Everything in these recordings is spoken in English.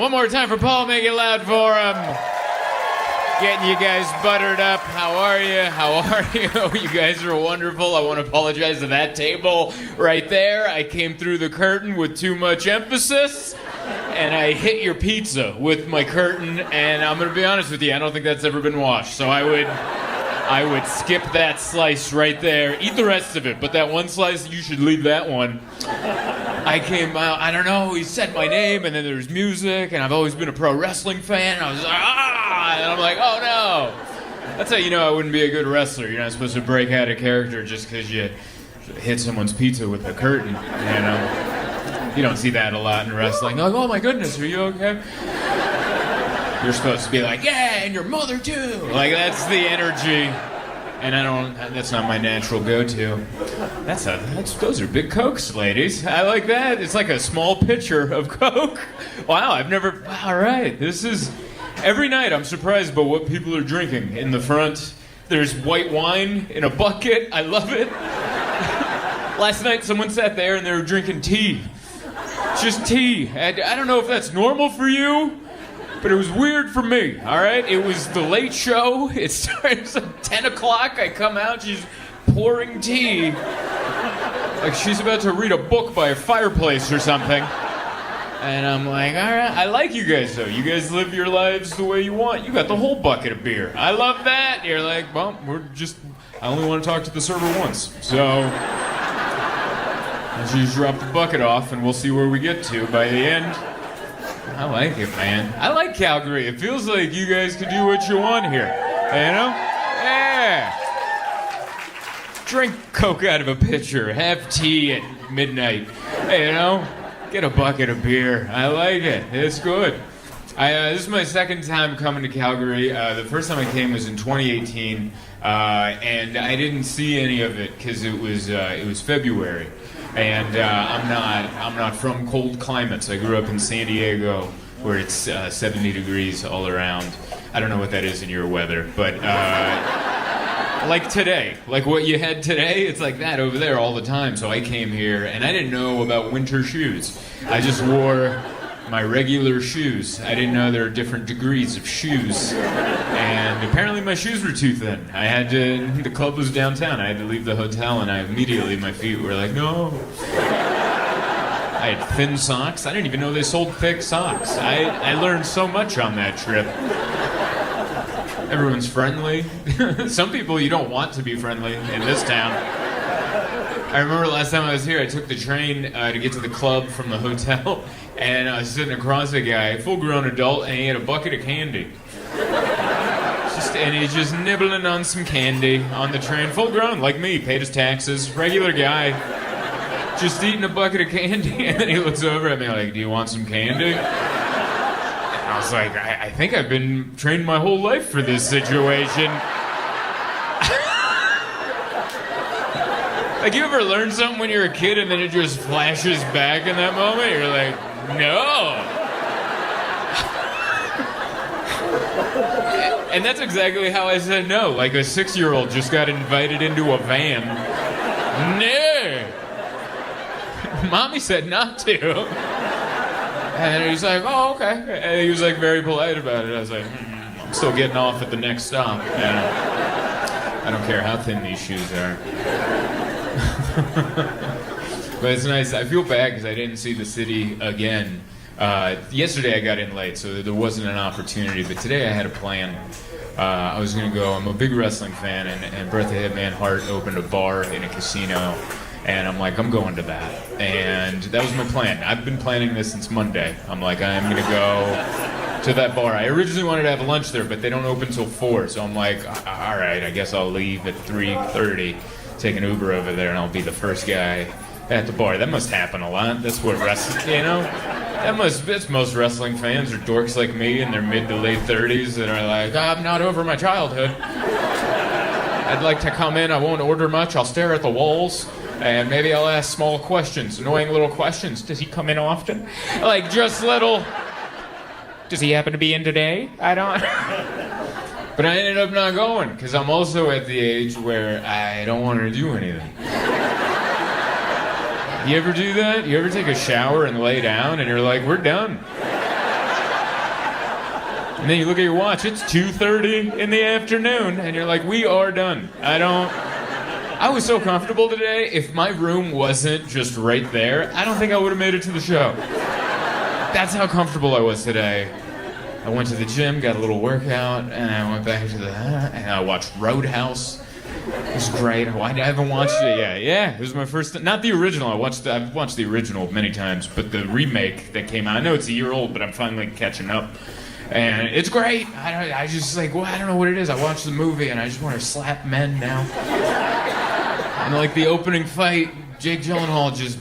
One more time for Paul. Make it loud for him. Getting you guys buttered up. How are you? How are you? You guys are wonderful. I want to apologize to that table right there. I came through the curtain with too much emphasis, and I hit your pizza with my curtain, and I'm going to be honest with you, I don't think that's ever been washed, so I would skip that slice right there. Eat the rest of it, but that one slice, you should leave that one. I came out, I don't know, he said my name, and then there's music, and I've always been a pro wrestling fan. I was like, and I'm like, oh no. That's how you know I wouldn't be a good wrestler. You're not supposed to break out of character just because you hit someone's pizza with a curtain, you know. You don't see that a lot in wrestling. Like, oh my goodness, are you okay? You're supposed to be like, yeah, and your mother too. Like, that's the energy. And that's not my natural go-to. Those are big Cokes, ladies. I like that. It's like a small pitcher of Coke. Wow, all right. Every night I'm surprised by what people are drinking. In the front, there's white wine in a bucket. I love it. Last night someone sat there and they were drinking tea. Just tea. I don't know if that's normal for you, but it was weird for me, all right? It was the late show. It starts at 10 o'clock. I come out, she's pouring tea. Like she's about to read a book by a fireplace or something. And I'm like, all right, I like you guys, though. You guys live your lives the way you want. You got the whole bucket of beer. I love that. You're like, well, I only want to talk to the server once. So, you just drop the bucket off, and we'll see where we get to by the end. I like it, man. I like Calgary. It feels like you guys can do what you want here. You know? Yeah. Drink Coke out of a pitcher. Have tea at midnight. You know? Get a bucket of beer. I like it. It's good. This is my second time coming to Calgary. The first time I came was in 2018, and I didn't see any of it because it was February. And I'm not from cold climates. I grew up in San Diego, where it's 70 degrees all around. I don't know what that is in your weather, but like today, like what you had today, it's like that over there all the time. So I came here, and I didn't know about winter shoes. I just wore my regular shoes. I didn't know there are different degrees of shoes. And apparently my shoes were too thin. The club was downtown. I had to leave the hotel, and my feet were like, no. I had thin socks. I didn't even know they sold thick socks. I learned so much on that trip. Everyone's friendly. Some people you don't want to be friendly in this town. I remember last time I was here, I took the train to get to the club from the hotel, and I was sitting across a guy, full-grown adult, and he had a bucket of candy. And he's just nibbling on some candy on the train, full-grown, like me, paid his taxes, regular guy, just eating a bucket of candy, and then he looks over at me like, do you want some candy? And I was like, I think I've been trained my whole life for this situation. Like, you ever learn something when you're a kid and then it just flashes back in that moment? You're like, no. And that's exactly how I said no. Like a 6-year-old just got invited into a van. No. Mommy said not to. And he's like, oh, okay. And he was like very polite about it. I was like, I'm still getting off at the next stop. And I don't care how thin these shoes are. But it's nice. I feel bad because I didn't see the city again. Yesterday I got in late, so there wasn't an opportunity. But today I had a plan. I was going to go. I'm a big wrestling fan, and Bret the Hitman Hart opened a bar in a casino. And I'm like, I'm going to that. And that was my plan. I've been planning this since Monday. I'm like, I'm going to go to that bar. I originally wanted to have lunch there, but they don't open till 4. So I'm like, all right, I guess I'll leave at 3:30. Take an Uber over there, and I'll be the first guy at the bar. That must happen a lot. That's what wrestling, you know? That's most wrestling fans are dorks like me in their mid to late 30s that are like, I'm not over my childhood. I'd like to come in. I won't order much. I'll stare at the walls. And maybe I'll ask small questions, annoying little questions. Does he come in often? Like, just little... Does he happen to be in today? I don't... But I ended up not going, because I'm also at the age where I don't want to do anything. You ever do that? You ever take a shower and lay down and you're like, we're done? And then you look at your watch, it's 2:30 in the afternoon, and you're like, we are done. I was so comfortable today, if my room wasn't just right there, I don't think I would have made it to the show. That's how comfortable I was today. I went to the gym, got a little workout, and I went back to and I watched Roadhouse. It was great. I haven't watched it yet. Yeah, it was my first. Not the original. I've watched the original many times, but the remake that came out. I know it's a year old, but I'm finally catching up, and it's great. I just like, well, I don't know what it is. I watched the movie and I just want to slap men now. And like the opening fight, Jake Gyllenhaal just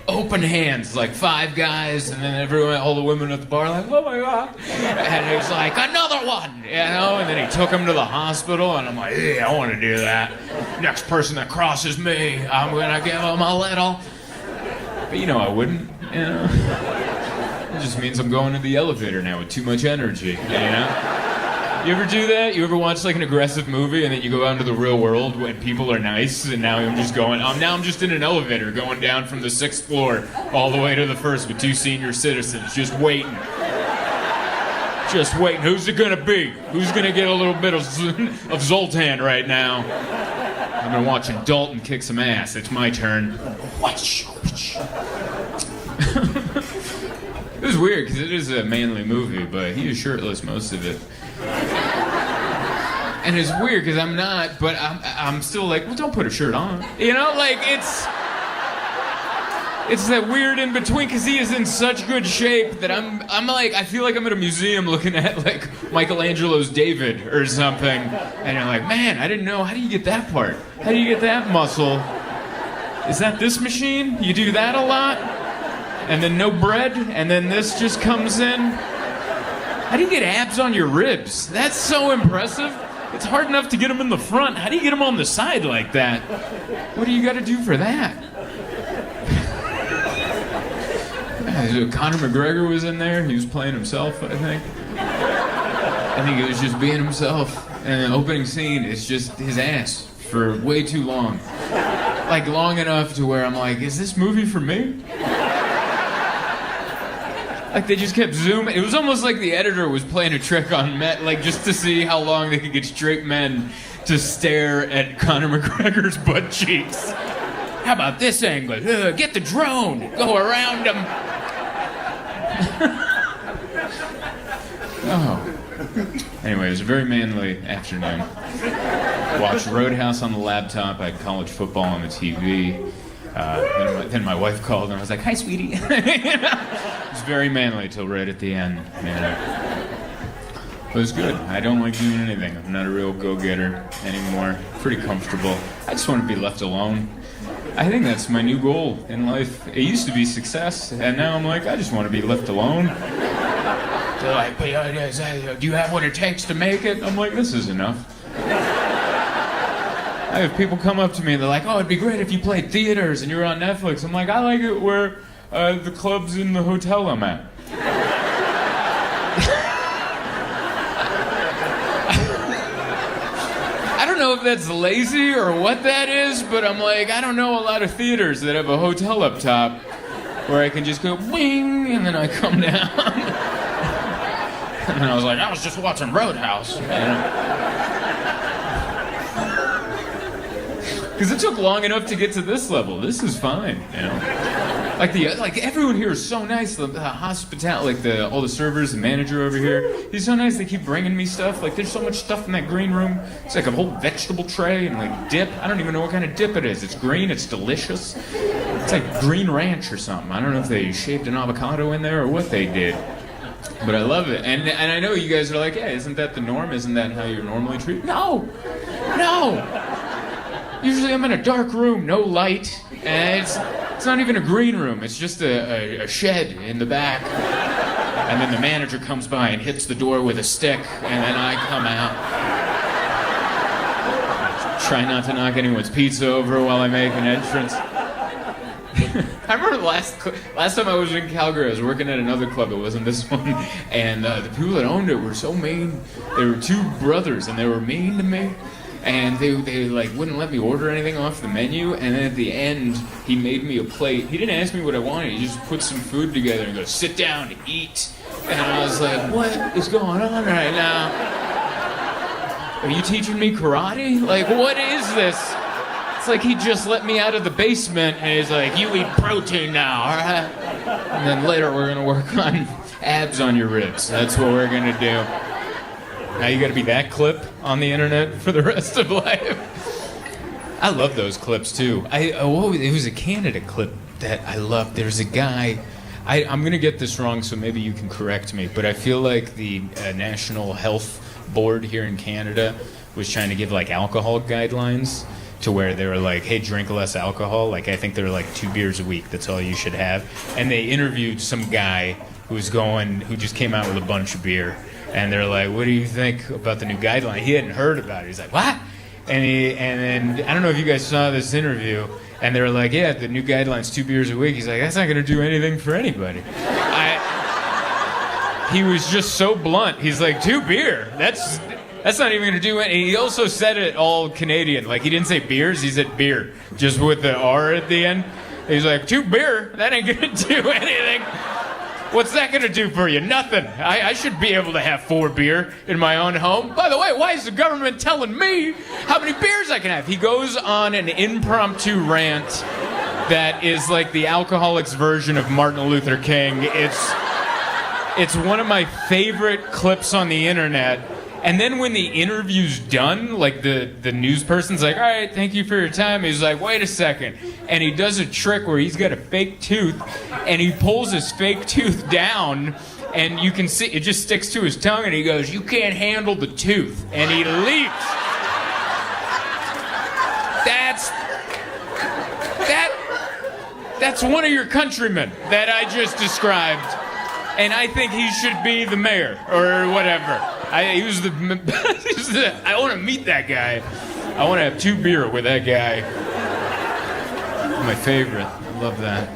open hands, like 5 guys, and then all the women at the bar like, oh my God. And he was like, another one, you know? And then he took him to the hospital, and I'm like, yeah, I want to do that. Next person that crosses me, I'm going to give him a little. But you know I wouldn't, you know? It just means I'm going to the elevator now with too much energy, you know? You ever do that? You ever watch like an aggressive movie and then you go out into the real world when people are nice, and now I'm just in an elevator going down from the 6th floor all the way to the 1st with 2 senior citizens just waiting. Just waiting. Who's it gonna be? Who's gonna get a little bit of Zoltan right now? I've been watching Dalton kick some ass. It's my turn. It was weird because it is a manly movie, but he is shirtless most of it. And it's weird because I'm not, but I'm still like, well, don't put a shirt on. You know, like it's that weird in between because he is in such good shape that I'm like, I feel like I'm at a museum looking at like Michelangelo's David or something. And you're like, man, I didn't know. How do you get that part? How do you get that muscle? Is that this machine? You do that a lot? And then no bread? And then this just comes in? How do you get abs on your ribs? That's so impressive. It's hard enough to get them in the front. How do you get them on the side like that? What do you got to do for that? Conor McGregor was in there. He was playing himself, I think. I think he was just being himself. And the opening scene is just his ass for way too long. Like long enough to where I'm like, is this movie for me? Like they just kept zooming. It was almost like the editor was playing a trick on men, like just to see how long they could get straight men to stare at Conor McGregor's butt cheeks. How about this angle? Get the drone. Go around him. Oh. Anyway, it was a very manly afternoon. Watched Roadhouse on the laptop. I had college football on the TV. Then my wife called and I was like, hi, sweetie. It was very manly till right at the end. It was good. I don't like doing anything. I'm not a real go-getter anymore. Pretty comfortable. I just want to be left alone. I think that's my new goal in life. It used to be success, and now I'm like, I just want to be left alone. They're like, do you have what it takes to make it? I'm like, this is enough. I have people come up to me and they're like, oh, it'd be great if you played theaters and you were on Netflix. I'm like, I like it where the club's in the hotel I'm at. I don't know if that's lazy or what that is, but I'm like, I don't know a lot of theaters that have a hotel up top where I can just go, wing, and then I come down. And then I was like, I was just watching Roadhouse. You know? Because it took long enough to get to this level. This is fine, you know. Like everyone here is so nice. The hospitality, like all the servers, the manager over here, he's so nice. They keep bringing me stuff. Like there's so much stuff in that green room. It's like a whole vegetable tray and like dip. I don't even know what kind of dip it is. It's green. It's delicious. It's like green ranch or something. I don't know if they shaved an avocado in there or what they did. But I love it. And I know you guys are like, yeah, isn't that the norm? Isn't that how you're normally treated? No. Usually I'm in a dark room, no light, and it's not even a green room. It's just a shed in the back. And then the manager comes by and hits the door with a stick, and then I come out. Try not to knock anyone's pizza over while I make an entrance. I remember last time I was in Calgary, I was working at another club, it wasn't this one, and the people that owned it were so mean. They were 2 brothers, and they were mean to me. And they like wouldn't let me order anything off the menu, and then at the end he made me a plate. He didn't ask me what I wanted. He just put some food together and goes, sit down, eat. And I was like, what is going on right now? Are you teaching me karate? Like, what is this? It's like he just let me out of the basement and he's like, you eat protein now, all right? And then later we're gonna work on abs on your ribs. That's what we're gonna do. Now you gotta be that clip on the internet for the rest of life. I love those clips too. It was a Canada clip that I loved. There's a guy, I'm gonna get this wrong, so maybe you can correct me, but I feel like the National Health Board here in Canada was trying to give like alcohol guidelines to where they were like, hey, drink less alcohol. Like, I think they were like 2 beers a week, that's all you should have. And they interviewed some guy who just came out with a bunch of beer. And they're like, what do you think about the new guideline? He hadn't heard about it. He's like, what? And then, I don't know if you guys saw this interview, and they were like, yeah, the new guideline's 2 beers a week. He's like, that's not going to do anything for anybody. He was just so blunt. He's like, 2 beer? That's not even going to do anything. He also said it all Canadian. Like, he didn't say beers, he said beer, just with the R at the end. He's like, 2 beer? That ain't going to do anything. What's that going to do for you? Nothing. I should be able to have 4 beer in my own home. By the way, why is the government telling me how many beers I can have? He goes on an impromptu rant that is like the alcoholic's version of Martin Luther King. It's one of my favorite clips on the internet. And then when the interview's done, like the news person's like, all right, thank you for your time. He's like, wait a second. And he does a trick where he's got a fake tooth, and he pulls his fake tooth down, and you can see it just sticks to his tongue, and he goes, you can't handle the tooth. And he leaps. That's one of your countrymen that I just described. And I think he should be the mayor or whatever. I want to meet that guy. I want to have 2 beer with that guy. My favorite. I love that.